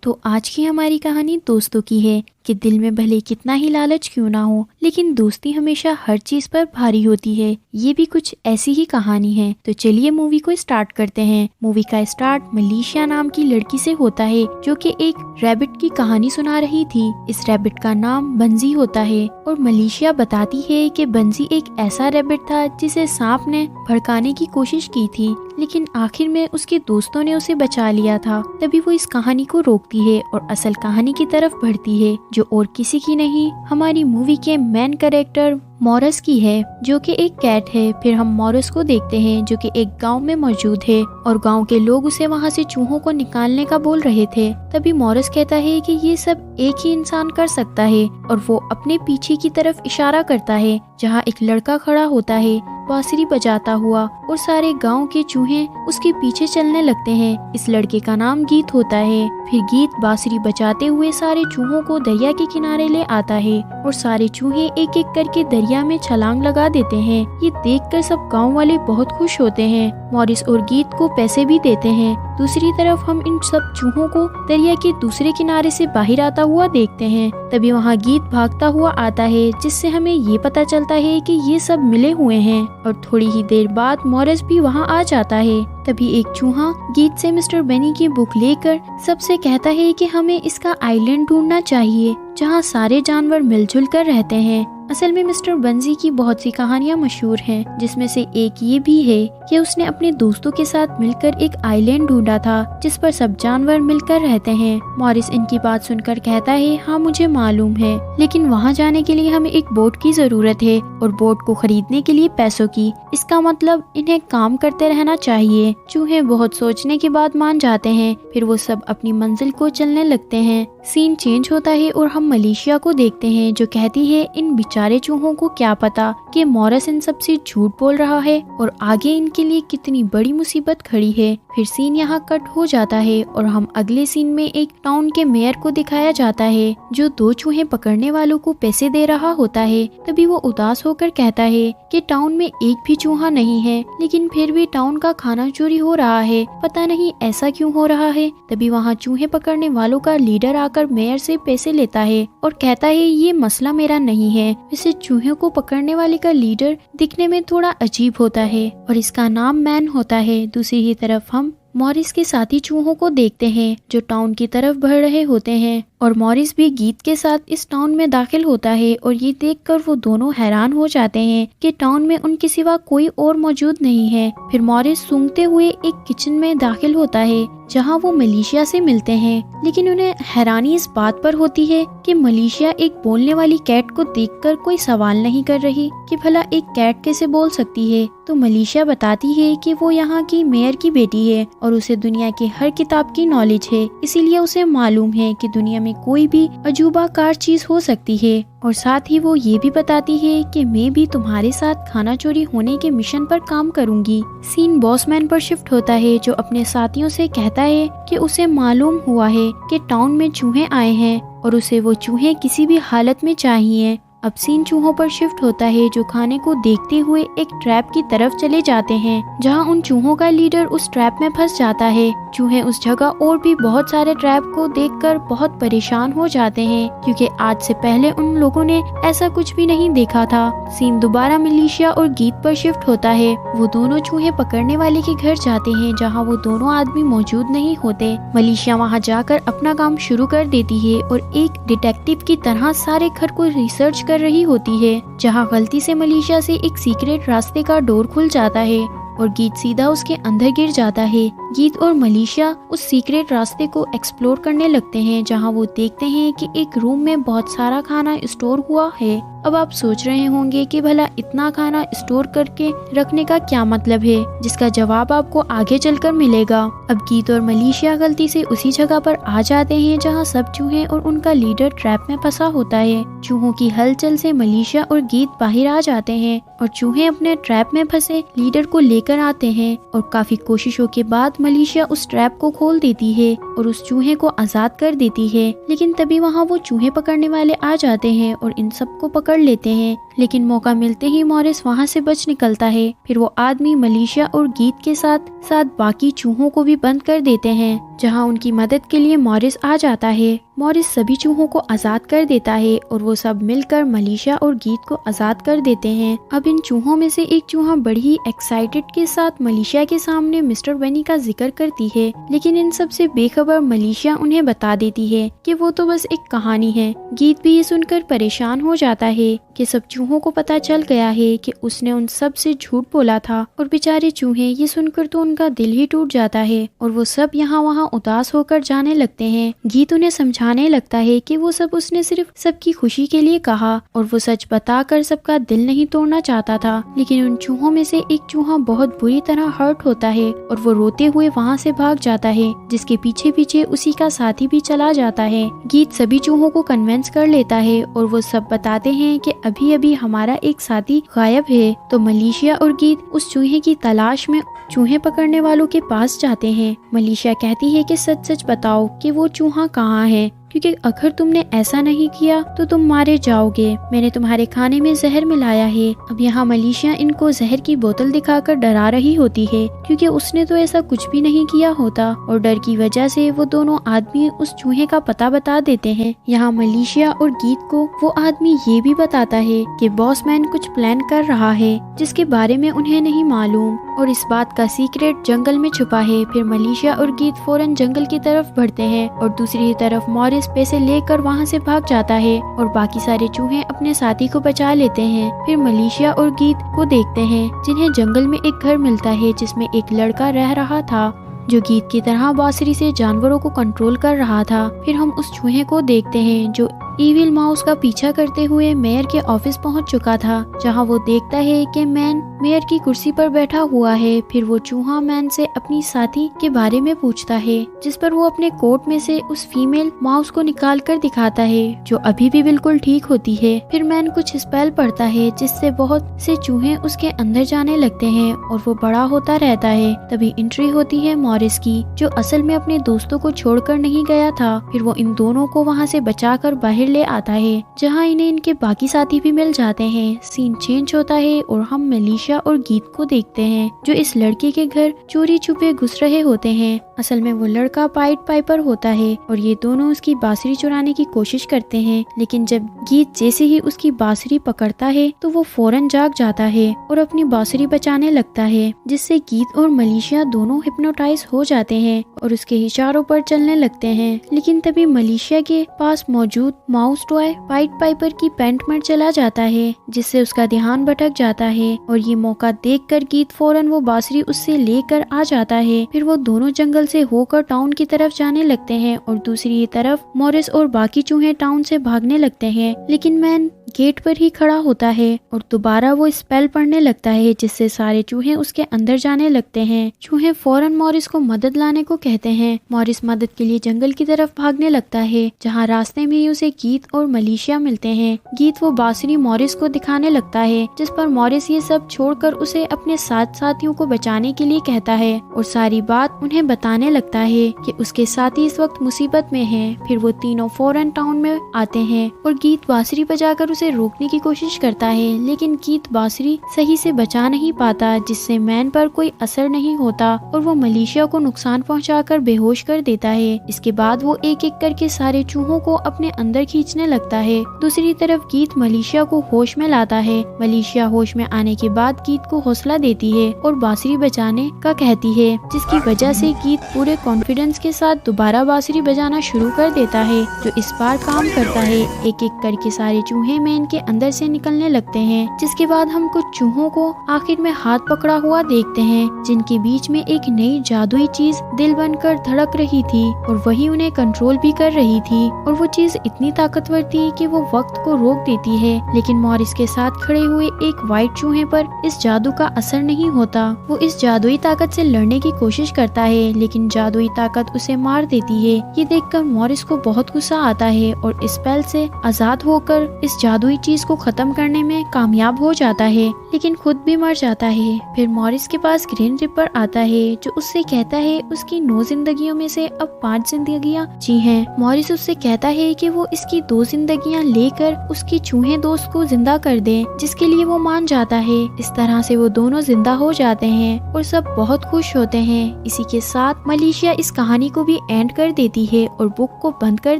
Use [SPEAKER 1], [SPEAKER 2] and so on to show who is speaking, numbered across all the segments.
[SPEAKER 1] तो आज की हमारी कहानी दोस्तों की है कि दिल में भले कितना ही लालच क्यों ना हो, लेकिन दोस्ती हमेशा हर चीज पर भारी होती है। ये भी कुछ ऐसी ही कहानी है। तो चलिए मूवी को स्टार्ट करते हैं। मूवी का स्टार्ट मलेशिया नाम की लड़की से होता है जो कि एक रैबिट की कहानी सुना रही थी। इस रैबिट का नाम बंजी होता है और मलेशिया बताती है कि बंजी एक ऐसा रैबिट था जिसे सांप ने भड़काने की कोशिश की थी, लेकिन आखिर में उसके दोस्तों ने उसे बचा लिया था। तभी वो इस कहानी को रोकती है और असल कहानी की तरफ बढ़ती है, जो और किसी की नहीं, हमारी मूवी के मेन कैरेक्टर मॉरिस की है, जो कि एक कैट है। फिर हम मॉरिस को देखते हैं जो कि एक गांव में मौजूद है और गांव के लोग उसे वहां से चूहों को निकालने का बोल रहे थे। तभी मॉरिस कहता है कि ये सब एक ही इंसान कर सकता है और वो अपने पीछे की तरफ इशारा करता है जहां एक लड़का खड़ा होता है बांसुरी बजाता हुआ, और सारे गांव के चूहे उसके पीछे चलने लगते हैं। इस लड़के का नाम गीत होता है। फिर गीत बांसुरी बजाते हुए सारे चूहों को दरिया के किनारे ले आता है और सारे चूहे एक एक करके दरिया में छलांग लगा देते हैं। ये देखकर सब गांव वाले बहुत खुश होते हैं। मॉरिस और गीत को पैसे भी देते हैं। दूसरी तरफ हम इन सब चूहों को दरिया के दूसरे किनारे से बाहर आता हुआ देखते हैं। तभी वहाँ गीत भागता हुआ आता है, जिससे हमें ये पता चलता है कि ये सब मिले हुए हैं। और थोड़ी ही देर बाद मॉरिस भी वहाँ आ जाता है। तभी एक चूहा गीत से मिस्टर बेनी की बुक लेकर सबसे कहता है कि हमें इसका आइलैंड ढूंढना चाहिए जहाँ सारे जानवर मिलजुल कर रहते हैं। असल में मिस्टर बंजी की बहुत सी कहानियाँ मशहूर हैं, जिसमें से एक ये भी है कि उसने अपने दोस्तों के साथ मिलकर एक आइलैंड ढूंढा था जिस पर सब जानवर मिलकर रहते हैं। मॉरिस इनकी बात सुनकर कहता है, हाँ मुझे मालूम है, लेकिन वहाँ जाने के लिए हमें एक बोट की जरूरत है और बोट को खरीदने के लिए पैसों की। इसका मतलब इन्हें काम करते रहना चाहिए। चूहे बहुत सोचने के बाद मान जाते हैं। फिर वो सब अपनी मंजिल को चलने लगते हैं। सीन चेंज होता है और हम मलेशिया को देखते हैं, जो कहती है इन बेचारे चूहों को क्या पता कि मॉरिस इन सब से झूठ बोल रहा है और आगे इनके लिए कितनी बड़ी मुसीबत खड़ी है। फिर सीन यहाँ कट हो जाता है और हम अगले सीन में एक टाउन के मेयर को दिखाया जाता है, जो 2 चूहे पकड़ने वालों को पैसे दे रहा होता है। तभी वो उदास होकर कहता है कि टाउन में एक भी चूहा नहीं है, लेकिन फिर भी टाउन का खाना चोरी हो रहा है। पता नहीं ऐसा क्यों हो रहा है। तभी वहाँ चूहे पकड़ने वालों का लीडर आकर मेयर से पैसे लेता है और कहता है ये मसला मेरा नहीं है। वैसे चूहे को पकड़ने वाले का लीडर दिखने में थोड़ा अजीब होता है और इसका नाम मैन होता है। दूसरी ही तरफ हम मॉरिस के साथी चूहों को देखते हैं जो टाउन की तरफ बढ़ रहे होते हैं और मॉरिस भी गीत के साथ इस टाउन में दाखिल होता है और ये देखकर वो दोनों हैरान हो जाते हैं कि टाउन में उनके सिवा कोई और मौजूद नहीं है। फिर मॉरिस सूंघते हुए एक किचन में दाखिल होता है जहां वो मलेशिया से मिलते हैं, लेकिन उन्हें हैरानी इस बात पर होती है कि मलेशिया एक बोलने वाली कैट को देखकर कोई सवाल नहीं कर रही कि भला एक कैट कैसे बोल सकती है। तो मलेशिया बताती है कि वो यहाँ की मेयर की बेटी है और उसे दुनिया के हर किताब की नॉलेज है, इसीलिए उसे मालूम है कि दुनिया में कोई भी अजूबाकार चीज हो सकती है। और साथ ही वो ये भी बताती है कि मैं भी तुम्हारे साथ खाना चोरी होने के मिशन पर काम करूंगी। सीन बॉसमैन पर शिफ्ट होता है, जो अपने साथियों से कहता है कि उसे मालूम हुआ है कि टाउन में चूहे आए हैं और उसे वो चूहे किसी भी हालत में चाहिए। अब सीन चूहों पर शिफ्ट होता है, जो खाने को देखते हुए एक ट्रैप की तरफ चले जाते हैं जहां उन चूहों का लीडर उस ट्रैप में फंस जाता है। चूहे उस जगह और भी बहुत सारे ट्रैप को देखकर बहुत परेशान हो जाते हैं, क्योंकि आज से पहले उन लोगों ने ऐसा कुछ भी नहीं देखा था। सीन दोबारा मलेशिया और गीत पर शिफ्ट होता है। वो दोनों चूहे पकड़ने वाले के घर जाते हैं जहाँ वो दोनों आदमी मौजूद नहीं होते। मलेशिया वहाँ जाकर अपना काम शुरू कर देती है और एक डिटेक्टिव की तरह सारे घर को रिसर्च कर रही होती है, जहाँ गलती से मलेशिया से एक सीक्रेट रास्ते का डोर खुल जाता है और गीत सीधा उसके अंदर गिर जाता है। गीत और मलेशिया उस सीक्रेट रास्ते को एक्सप्लोर करने लगते हैं, जहां वो देखते हैं कि एक रूम में बहुत सारा खाना स्टोर हुआ है। अब आप सोच रहे होंगे कि भला इतना खाना स्टोर करके रखने का क्या मतलब है, जिसका जवाब आपको आगे चलकर मिलेगा। अब गीत और मलेशिया गलती से उसी जगह पर आ जाते हैं जहां सब चूहे और उनका लीडर ट्रैप में फंसा होता है। चूहों की हलचल से मलेशिया और गीत बाहर आ जाते हैं और चूहे अपने ट्रैप में फंसे लीडर को लेकर आते हैं और काफी कोशिशों के बाद मलेशिया उस ट्रैप को खोल देती है और उस चूहे को आजाद कर देती है। लेकिन तभी वहाँ वो चूहे पकड़ने वाले आ जाते हैं और इन सबको पकड़ लेते हैं। लेकिन मौका मिलते ही मॉरिस वहाँ से बच निकलता है। फिर वो आदमी मलिशिया और गीत के साथ साथ बाकी चूहों को भी बंद कर देते हैं, जहाँ उनकी मदद के लिए मॉरिस आ जाता है। मॉरिस सभी चूहों को आजाद कर देता है और वो सब मिलकर मलिशिया और गीत को आजाद कर देते हैं। अब इन चूहों में से एक चूहा बड़ी ही एक्साइटेड के साथ मलिशिया के सामने मिस्टर बनी का जिक्र करती है, लेकिन इन सब से बेखबर मलिशिया उन्हें बता देती है कि वो तो बस एक कहानी है। गीत भी ये सुनकर परेशान हो जाता है कि सब चूहों को पता चल गया है कि उसने उन सब से झूठ बोला था, और बेचारे चूहे ये सुनकर तो उनका दिल ही टूट जाता है और वो सब यहाँ वहाँ उदास होकर जाने लगते हैं। गीत उन्हें समझाने लगता है कि वो सब उसने सिर्फ सबकी खुशी के लिए कहा और वो सच बताकर सबका दिल नहीं तोड़ना चाहता था। लेकिन उन चूहों में से एक चूहा बहुत बुरी तरह हर्ट होता है और वो रोते हुए वहाँ से भाग जाता है, जिसके पीछे पीछे उसी का साथी भी चला जाता है। गीत सभी चूहों को कन्विंस कर लेता है और वो सब बताते हैं कि अभी अभी हमारा एक साथी गायब है। तो मलिशिया और गीत उस चूहे की तलाश में चूहे पकड़ने वालों के पास जाते हैं। मलिशिया कहती है कि सच सच बताओ कि वो चूहा कहाँ है, क्योंकि अगर तुमने ऐसा नहीं किया तो तुम मारे जाओगे। मैंने तुम्हारे खाने में जहर मिलाया है। अब यहाँ मलिशिया इनको जहर की बोतल दिखाकर डरा रही होती है, क्योंकि उसने तो ऐसा कुछ भी नहीं किया होता, और डर की वजह से वो दोनों आदमी उस चूहे का पता बता देते हैं। यहाँ मलिशिया और गीत को वो आदमी ये भी बताता है कि बॉस मैन कुछ प्लान कर रहा है जिसके बारे में उन्हें नहीं मालूम, और इस बात का सीक्रेट जंगल में छुपा है। फिर मलिशिया और गीत फौरन जंगल की तरफ बढ़ते हैं और दूसरी तरफ मॉरिस पैसे लेकर वहाँ से भाग जाता है और बाकी सारे चूहे अपने साथी को बचा लेते हैं। फिर मलिशिया और गीत को देखते हैं, जिन्हें जंगल में एक घर मिलता है जिसमें एक लड़का रह रहा था जो गीत की तरह बांसुरी से जानवरों को कंट्रोल कर रहा था। फिर हम उस चूहे को देखते हैं जो ईविल माउस का पीछा करते हुए मेयर के ऑफिस पहुंच चुका था, जहां वो देखता है कि मैन मेयर की कुर्सी पर बैठा हुआ है। फिर वो चूहा मैन से अपनी साथी के बारे में पूछता है, जिस पर वो अपने कोट में से उस फीमेल माउस को निकाल कर दिखाता है जो अभी भी बिल्कुल ठीक होती है। फिर मैन कुछ स्पेल पढ़ता है जिससे बहुत से चूहे उसके अंदर जाने लगते हैं और वो बड़ा होता रहता है। तभी एंट्री होती है मॉरिस की, जो असल में अपने दोस्तों को छोड़कर नहीं गया था। फिर वो इन दोनों को वहाँ से बचाकर बाहर ले आता है, जहाँ इन्हें इनके बाकी साथी भी मिल जाते हैं। सीन चेंज होता है और हम मलिशिया और गीत को देखते हैं जो इस लड़के के घर चोरी छुपे घुस रहे होते हैं। असल में वो लड़का पाइट पाइपर होता है और ये दोनों उसकी बांसुरी चुराने की कोशिश करते हैं, लेकिन जब गीत जैसे ही उसकी बांसुरी पकड़ता है तो वो फौरन जाग जाता है और अपनी बांसुरी बचाने लगता है, जिससे गीत और मलिशिया दोनों हिप्नोटाइज हो जाते हैं और उसके इशारों पर चलने लगते हैं। लेकिन तभी मलिशिया के पास मौजूद माउस टॉय पाइट पाइपर की पैंट में चला जाता है, जिससे उसका ध्यान भटक जाता है और ये मौका देखकर गीत फौरन वो बांसुरी उससे लेकर आ जाता है। फिर वो दोनों जंगल से होकर टाउन की तरफ जाने लगते हैं और दूसरी तरफ मॉरिस और बाकी चूहे टाउन से भागने लगते हैं। लेकिन मैन गेट पर ही खड़ा होता है और दोबारा वो स्पेल पढ़ने लगता है, जिससे सारे चूहे उसके अंदर जाने लगते हैं। चूहे फौरन मॉरिस को मदद लाने को कहते हैं। मॉरिस मदद के लिए जंगल की तरफ भागने लगता है, जहाँ रास्ते में ही उसे गीत और मलिशिया मिलते हैं। गीत वो बांसुरी मॉरिस को दिखाने लगता है, जिस पर मॉरिस ये सब छोड़कर उसे अपने साथ साथियों को बचाने के लिए कहता है और सारी बात उन्हें बताने लगता है कि उसके साथी इस वक्त मुसीबत में हैं। फिर वो तीनों फौरन टाउन में आते हैं और गीत बांसुरी बजाकर उसे रोकने की कोशिश करता है, लेकिन गीत बांसुरी सही से बचा नहीं पाता, जिससे मैन पर कोई असर नहीं होता और वो मलिशिया को नुकसान पहुंचाकर बेहोश कर देता है। इसके बाद वो एक एक करके सारे चूहों को अपने अंदर खींचने लगता है। दूसरी तरफ गीत मलिशिया को होश में लाता है। मलिशिया होश में आने के बाद गीत को हौसला देती है और बांसुरी बजाने का कहती है, जिसकी वजह से गीत पूरे कॉन्फिडेंस के साथ दोबारा बांसुरी बजाना शुरू कर देता है, जो इस बार काम करता है। एक एक करके सारे चूहे मैन के अंदर से निकलने लगते हैं, जिसके बाद हम कुछ चूहों को आखिर में हाथ पकड़ा हुआ देखते हैं, जिनके बीच में एक नई जादुई चीज दिल बनकर धड़क रही थी और वही उन्हें कंट्रोल भी कर रही थी। और वो चीज इतनी ताकतवर थी कि वो वक्त को रोक देती है, लेकिन मॉरिस के साथ खड़े हुए एक व्हाइट चूहे पर इस जादू का असर नहीं होता। वो इस जादुई ताकत से लड़ने की कोशिश करता है, लेकिन जादुई ताकत उसे मार देती है। ये देखकर मॉरिस को बहुत गुस्सा आता है और स्पेल से आजाद होकर इस जादुई चीज को खत्म करने में कामयाब हो जाता है, लेकिन खुद भी मर जाता है। फिर मॉरिस के पास ग्रीन रिपर आता है, जो उससे कहता है उसकी 9 जिंदगियों में से अब 5 जिंदगियां जी हैं। मॉरिस उससे कहता है कि वो इसकी उसकी 2 जिंदगियां लेकर उसकी चूहे दोस्त को जिंदा कर दे, जिसके लिए वो मान जाता है। इस तरह से वो दोनों जिंदा हो जाते हैं और सब बहुत खुश होते हैं। इसी के साथ मलेशिया इस कहानी को भी एंड कर देती है और बुक को बंद कर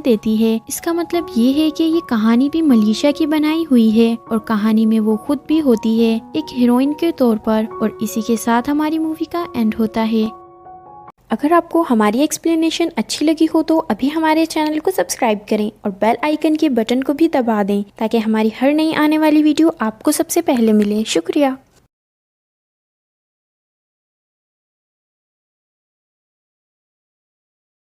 [SPEAKER 1] देती है। इसका मतलब ये है कि ये कहानी भी मलेशिया की बनाई हुई है और कहानी में वो खुद भी होती है एक हीरोइन के तौर पर, और इसी के साथ हमारी मूवी का एंड होता है।
[SPEAKER 2] अगर आपको हमारी एक्सप्लेनेशन अच्छी लगी हो तो अभी हमारे चैनल को सब्सक्राइब करें और बेल आइकन के बटन को भी दबा दें ताकि हमारी हर नई आने वाली वीडियो आपको सबसे पहले मिले। शुक्रिया।